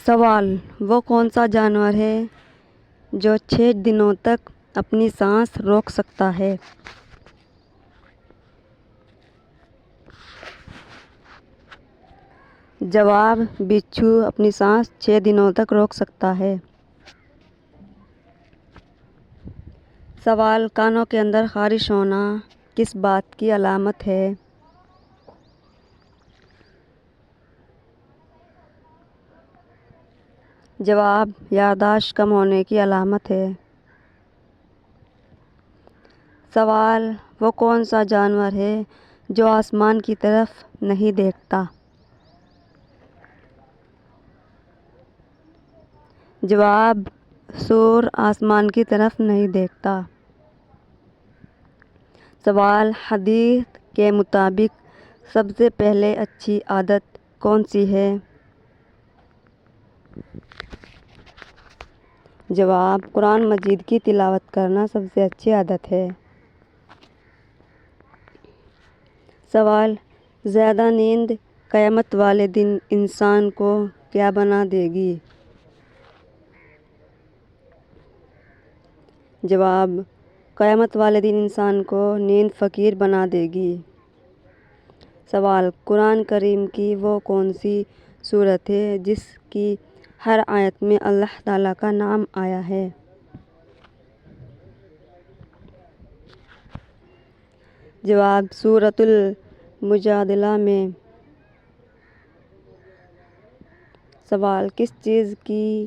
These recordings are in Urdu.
سوال: وہ کون سا جانور ہے جو 6 دنوں تک اپنی سانس روک سکتا ہے؟ جواب: بچھو اپنی سانس 6 دنوں تک روک سکتا ہے۔ سوال: کانوں کے اندر خارش ہونا کس بات کی علامت ہے؟ جواب: یادداشت کم ہونے کی علامت ہے۔ سوال: وہ کون سا جانور ہے جو آسمان کی طرف نہیں دیکھتا؟ جواب: سور آسمان کی طرف نہیں دیکھتا۔ سوال: حدیث کے مطابق سب سے پہلے اچھی عادت کون سی ہے؟ جواب: قرآن مجید کی تلاوت کرنا سب سے اچھی عادت ہے۔ سوال: زیادہ نیند قیامت والے دن انسان کو کیا بنا دے گی؟ جواب: قیامت والے دن انسان کو نیند فقیر بنا دے گی۔ سوال: قرآن کریم کی وہ کون سی سورت ہے جس کی ہر آیت میں اللہ تعالیٰ کا نام آیا ہے؟ جواب: سورۃ المجادلہ میں۔ سوال: کس چیز کی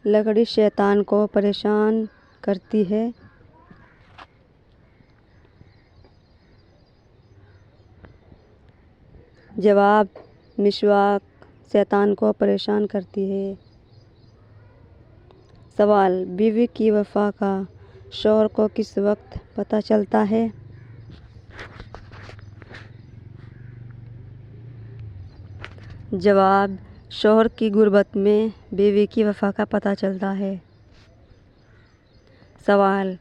لکڑی شیطان کو پریشان کرتی ہے؟ جواب: مسواک شیطان کو پریشان کرتی ہے۔ سوال: بیوی کی وفا کا شوہر کو کس وقت پتہ چلتا ہے؟ جواب: شوہر کی غربت میں بیوی کی وفا کا پتہ چلتا ہے۔ سوال: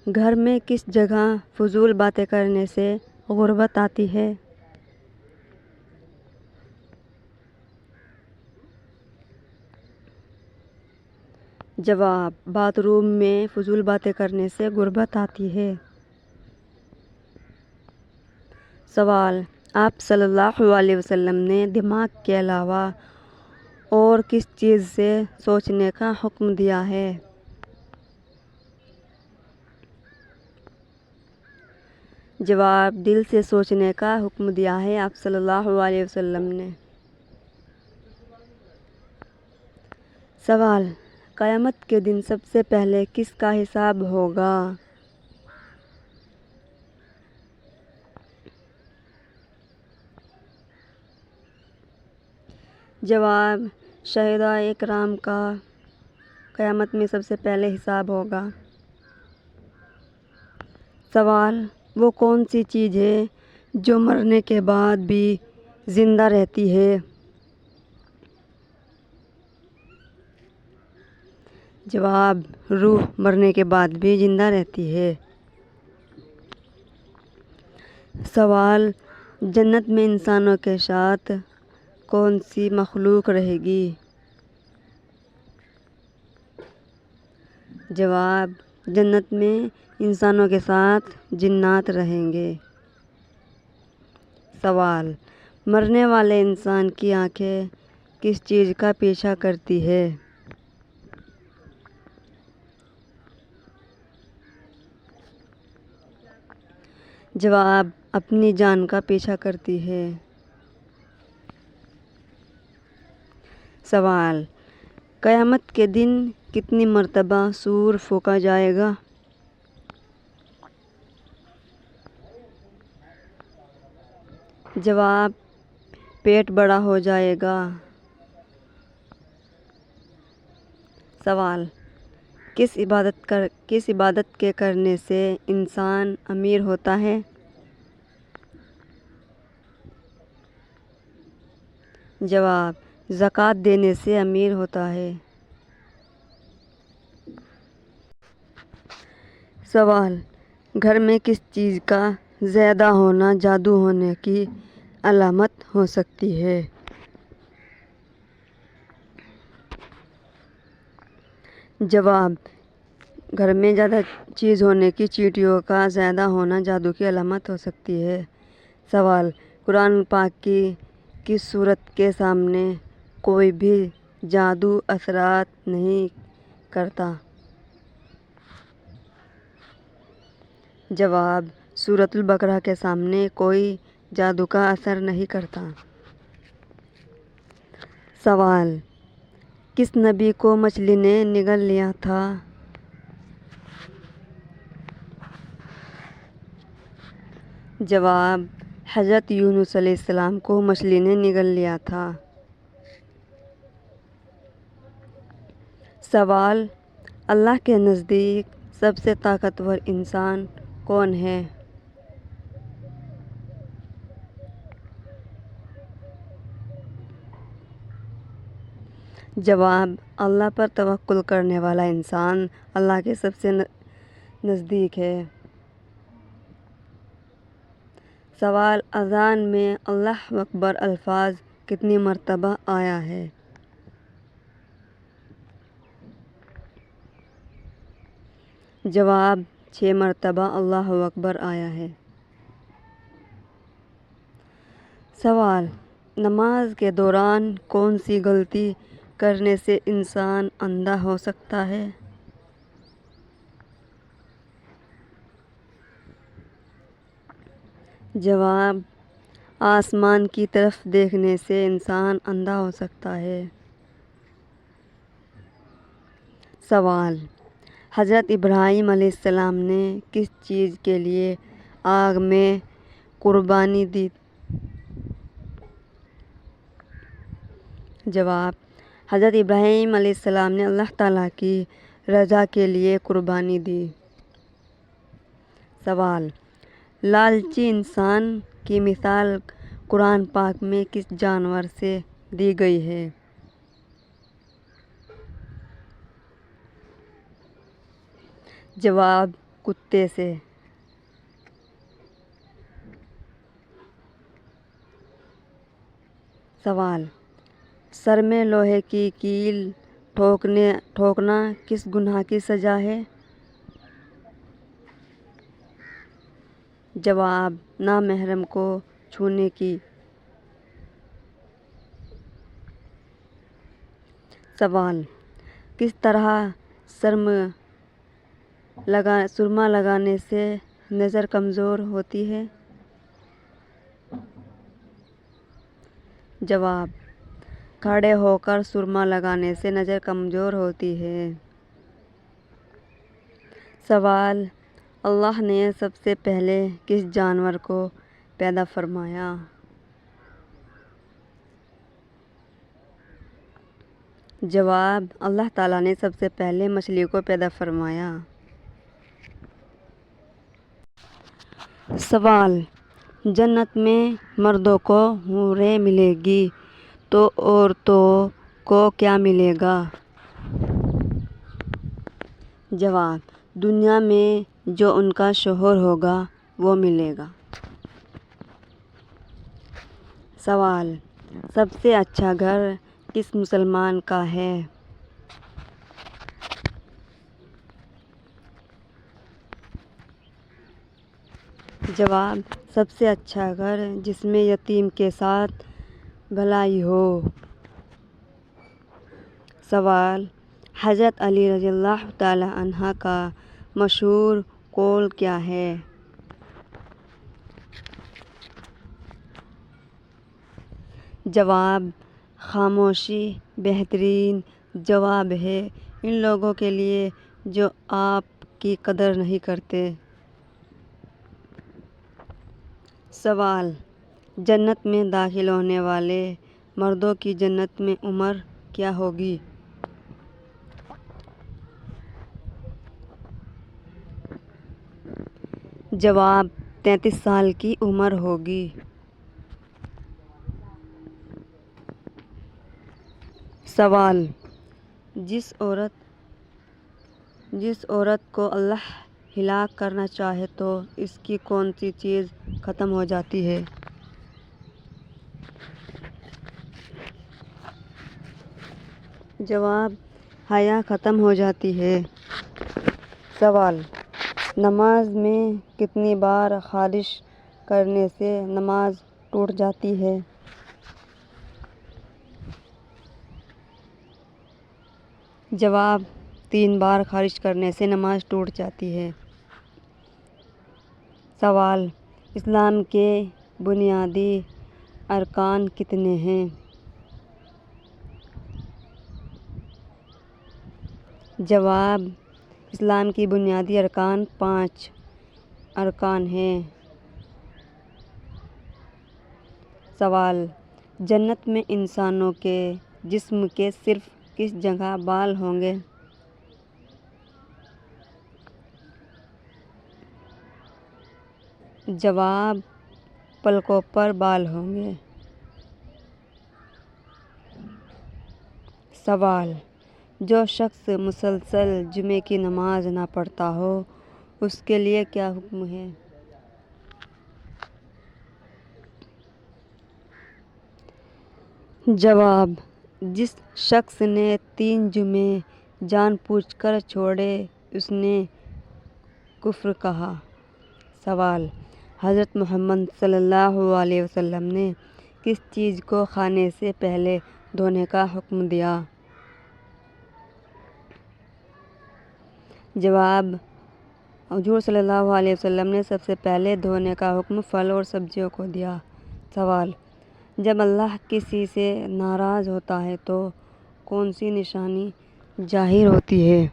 گھر میں کس جگہ فضول باتیں کرنے سے غربت آتی ہے؟ جواب: باتھ روم میں فضول باتیں کرنے سے غربت آتی ہے۔ سوال: آپ صلی اللہ علیہ وسلم نے دماغ کے علاوہ اور کس چیز سے سوچنے کا حکم دیا ہے؟ جواب: دل سے سوچنے کا حکم دیا ہے آپ صلی اللہ علیہ وسلم نے۔ سوال: قیامت کے دن سب سے پہلے کس کا حساب ہوگا؟ جواب: شہدائے کرام کا قیامت میں سب سے پہلے حساب ہوگا۔ سوال: وہ کون سی چیز ہے جو مرنے کے بعد بھی زندہ رہتی ہے؟ جواب: روح مرنے کے بعد بھی زندہ رہتی ہے۔ سوال: جنت میں انسانوں کے ساتھ کون سی مخلوق رہے گی؟ جواب: جنت میں انسانوں کے ساتھ جنات رہیں گے۔ سوال: مرنے والے انسان کی آنکھیں کس چیز کا پیچھا کرتی ہے؟ جواب: اپنی جان کا پیچھا کرتی ہے۔ سوال: قیامت کے دن کتنی مرتبہ سور پھونکا جائے گا؟ جواب: پیٹ بڑا ہو جائے گا۔ سوال: کس عبادت کے کرنے سے انسان امیر ہوتا ہے؟ جواب: زکوٰۃ دینے سے امیر ہوتا ہے۔ سوال: گھر میں کس چیز کا زیادہ ہونا جادو ہونے کی علامت ہو سکتی ہے؟ جواب: گھر میں زیادہ چیز ہونے کی چیونٹیوں کا زیادہ ہونا جادو کی علامت ہو سکتی ہے۔ سوال: قرآن پاک کی کس سورت کے سامنے کوئی بھی جادو اثرات نہیں کرتا؟ جواب: سورۃ البقرہ کے سامنے کوئی جادو کا اثر نہیں کرتا۔ سوال: کس نبی کو مچھلی نے نگل لیا تھا؟ جواب: حضرت یونس علیہ السلام کو مچھلی نے نگل لیا تھا۔ سوال: اللہ کے نزدیک سب سے طاقتور انسان کون ہے؟ جواب: اللہ پر توکل کرنے والا انسان اللہ کے سب سے نزدیک ہے۔ سوال: اذان میں اللہ اکبر الفاظ کتنی مرتبہ آیا ہے؟ جواب: 6 مرتبہ اللہ اکبر آیا ہے۔ سوال: نماز کے دوران کون سی غلطی کرنے سے انسان اندھا ہو سکتا ہے؟ جواب: آسمان کی طرف دیکھنے سے انسان اندھا ہو سکتا ہے۔ سوال: حضرت ابراہیم علیہ السلام نے کس چیز کے لیے آگ میں قربانی دی؟ جواب: حضرت ابراہیم علیہ السلام نے اللہ تعالیٰ کی رضا کے لیے قربانی دی۔ سوال: لالچی انسان کی مثال قرآن پاک میں کس جانور سے دی گئی ہے؟ جواب: کتے سے۔ سوال: سر میں لوہے کی کیل ٹھوکنا کس گناہ کی سزا ہے؟ جواب: نامحرم کو چھونے کی۔ سوال: کس طرح سرما لگانے سے نظر کمزور ہوتی ہے؟ جواب: کھڑے ہو کر سرما لگانے سے نظر کمزور ہوتی ہے۔ سوال: اللہ نے سب سے پہلے کس جانور کو پیدا فرمایا؟ جواب: اللہ تعالیٰ نے سب سے پہلے مچھلی کو پیدا فرمایا۔ سوال: جنت میں مردوں کو حوریں ملیں گی تو عورتوں کو کیا ملے گا؟ جواب: دنیا میں جو ان کا شوہر ہوگا وہ ملے گا۔ سوال: سب سے اچھا گھر کس مسلمان کا ہے؟ جواب: سب سے اچھا گھر جس میں یتیم کے ساتھ بھلائی ہو۔ سوال: حضرت علی رضی اللہ تعالیٰ عنہ کا مشہور قول کیا ہے؟ جواب: خاموشی بہترین جواب ہے ان لوگوں کے لیے جو آپ کی قدر نہیں کرتے۔ سوال: جنت میں داخل ہونے والے مردوں کی جنت میں عمر کیا ہوگی؟ جواب: 33 سال کی عمر ہوگی۔ سوال: جس عورت کو اللہ ہلاک کرنا چاہے تو اس کی کون سی چیز ختم ہو جاتی ہے؟ جواب: حیا ختم ہو جاتی ہے۔ سوال: نماز میں کتنی بار خارش کرنے سے نماز ٹوٹ جاتی ہے؟ جواب: 3 بار خارش کرنے سے نماز ٹوٹ جاتی ہے۔ سوال: اسلام کے بنیادی ارکان کتنے ہیں؟ جواب: اسلام کی بنیادی ارکان 5 ارکان ہیں۔ سوال: جنت میں انسانوں کے جسم کے صرف کس جگہ بال ہوں گے؟ جواب: پلکوں پر بال ہوں گے۔ سوال: جو شخص مسلسل جمعے کی نماز نہ پڑھتا ہو اس کے لیے کیا حکم ہے؟ جواب: جس شخص نے 3 جمعے جان بوجھ کر چھوڑے اس نے کفر کہا۔ سوال: حضرت محمد صلی اللہ علیہ وسلم نے کس چیز کو کھانے سے پہلے دھونے کا حکم دیا؟ جواب: حضور صلی اللہ علیہ وسلم نے سب سے پہلے دھونے کا حکم پھل اور سبزیوں کو دیا۔ سوال: جب اللہ کسی سے ناراض ہوتا ہے تو کون سی نشانی ظاہر ہوتی ہے؟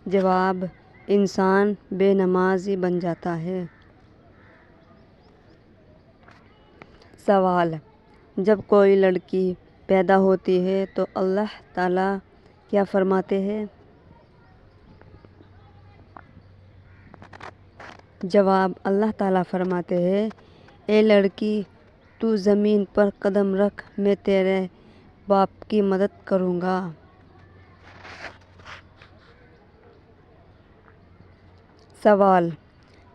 جواب: انسان بے نمازی بن جاتا ہے۔ سوال: جب کوئی لڑکی پیدا ہوتی ہے تو اللہ تعالیٰ کیا فرماتے ہیں؟ جواب: اللہ تعالیٰ فرماتے ہیں: اے لڑکی تو زمین پر قدم رکھ میں تیرے باپ کی مدد کروں گا۔ سوال: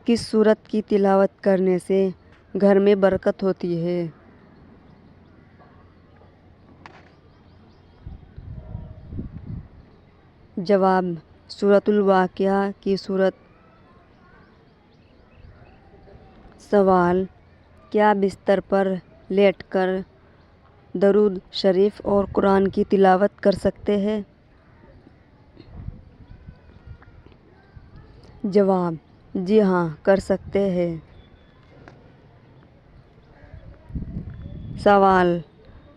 کس سورت کی تلاوت کرنے سے گھر میں برکت ہوتی ہے؟ جواب: سورۃ الواقعہ کی سورت۔ سوال: کیا بستر پر لیٹ کر درود شریف اور قرآن کی تلاوت کر سکتے ہیں؟ جواب: جی ہاں، کر سکتے ہیں۔ سوال: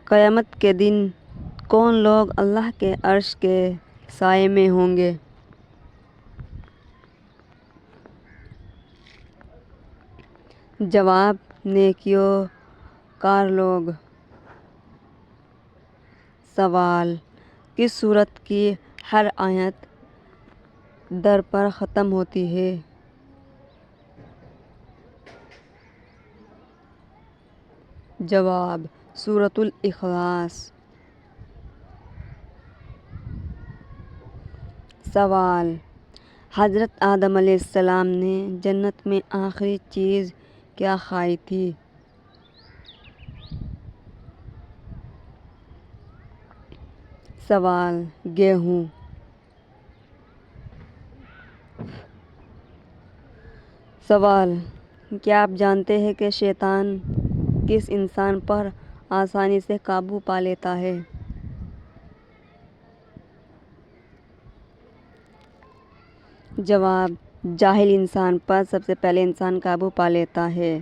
قیامت کے دن کون لوگ اللہ کے عرش کے سائے میں ہوں گے؟ جواب: نیکیوں کار لوگ۔ سوال: کس سورت کی ہر آیت در پر ختم ہوتی ہے؟ جواب: سورۃ الاخلاص۔ سوال: حضرت آدم علیہ السلام نے جنت میں آخری چیز کیا کھائی تھی؟ سوال: گیہوں۔ سوال: کیا آپ جانتے ہیں کہ شیطان کس انسان پر آسانی سے قابو پا لیتا ہے؟ جواب: جاہل انسان پر سب سے پہلے انسان قابو پا لیتا ہے۔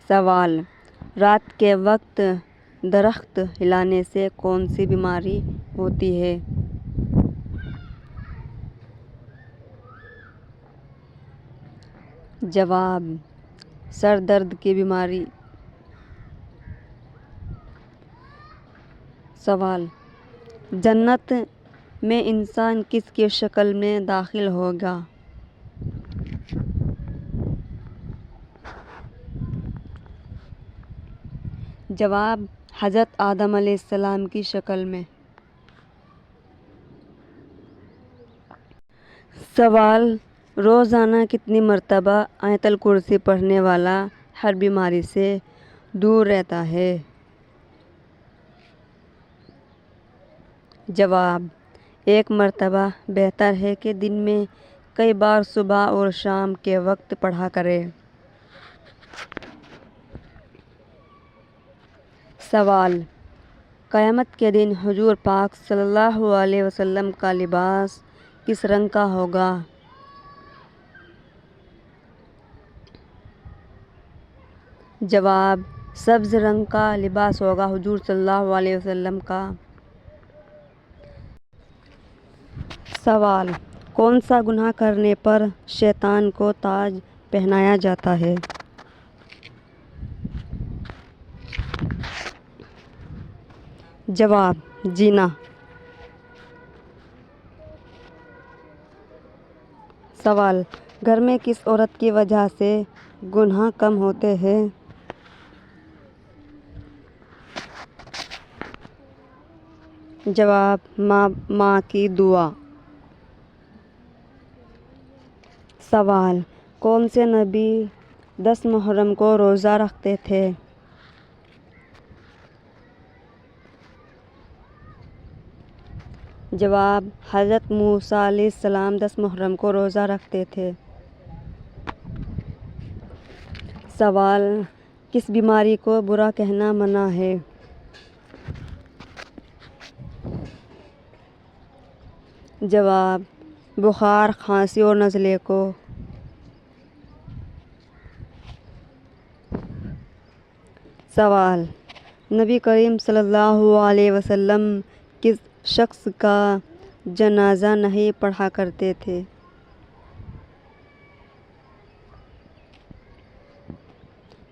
سوال: رات کے وقت درخت ہلانے سے کون سی بیماری ہوتی ہے؟ جواب: سر درد کی بیماری۔ سوال: جنت میں انسان کس کی شکل میں داخل ہوگا؟ جواب: حضرت آدم علیہ السلام کی شکل میں۔ سوال: روزانہ کتنی مرتبہ آیت الکرسی پڑھنے والا ہر بیماری سے دور رہتا ہے؟ جواب: ایک مرتبہ بہتر ہے کہ دن میں کئی بار صبح اور شام کے وقت پڑھا کرے۔ سوال: قیامت کے دن حضور پاک صلی اللہ علیہ وسلم کا لباس کس رنگ کا ہوگا؟ جواب: سبز رنگ کا لباس ہوگا حضور صلی اللہ علیہ وسلم کا۔ سوال: کون سا گناہ کرنے پر شیطان کو تاج پہنایا جاتا ہے؟ جواب: زنا۔ سوال: گھر میں کس عورت کی وجہ سے گناہ کم ہوتے ہیں؟ جواب: ماں کی دعا۔ سوال: کون سے نبی 10 محرم کو روزہ رکھتے تھے؟ جواب: حضرت موسیٰ علیہ السلام 10 محرم کو روزہ رکھتے تھے۔ سوال: کس بیماری کو برا کہنا منع ہے؟ جواب: بخار، کھانسی اور نزلے کو۔ سوال: نبی کریم صلی اللہ علیہ وسلم کس شخص کا جنازہ نہیں پڑھا کرتے تھے؟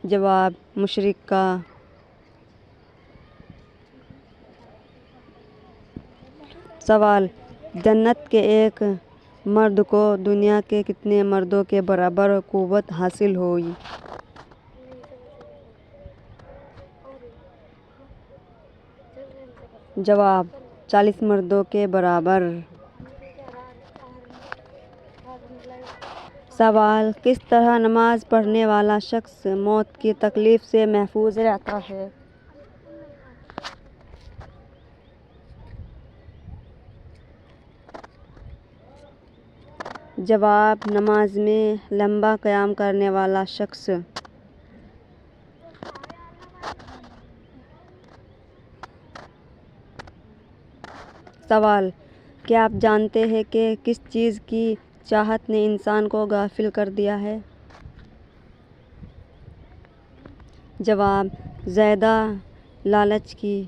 جواب: مشرک کا۔ سوال: جنت کے ایک مرد کو دنیا کے کتنے مردوں کے برابر قوت حاصل ہوئی؟ جواب: 40 مردوں کے برابر۔ سوال: کس طرح نماز پڑھنے والا شخص موت کی تکلیف سے محفوظ رہتا ہے؟ جواب: نماز میں لمبا قیام کرنے والا شخص۔ سوال: کیا آپ جانتے ہیں کہ کس چیز کی چاہت نے انسان کو غافل کر دیا ہے؟ جواب: زیادہ لالچ کی۔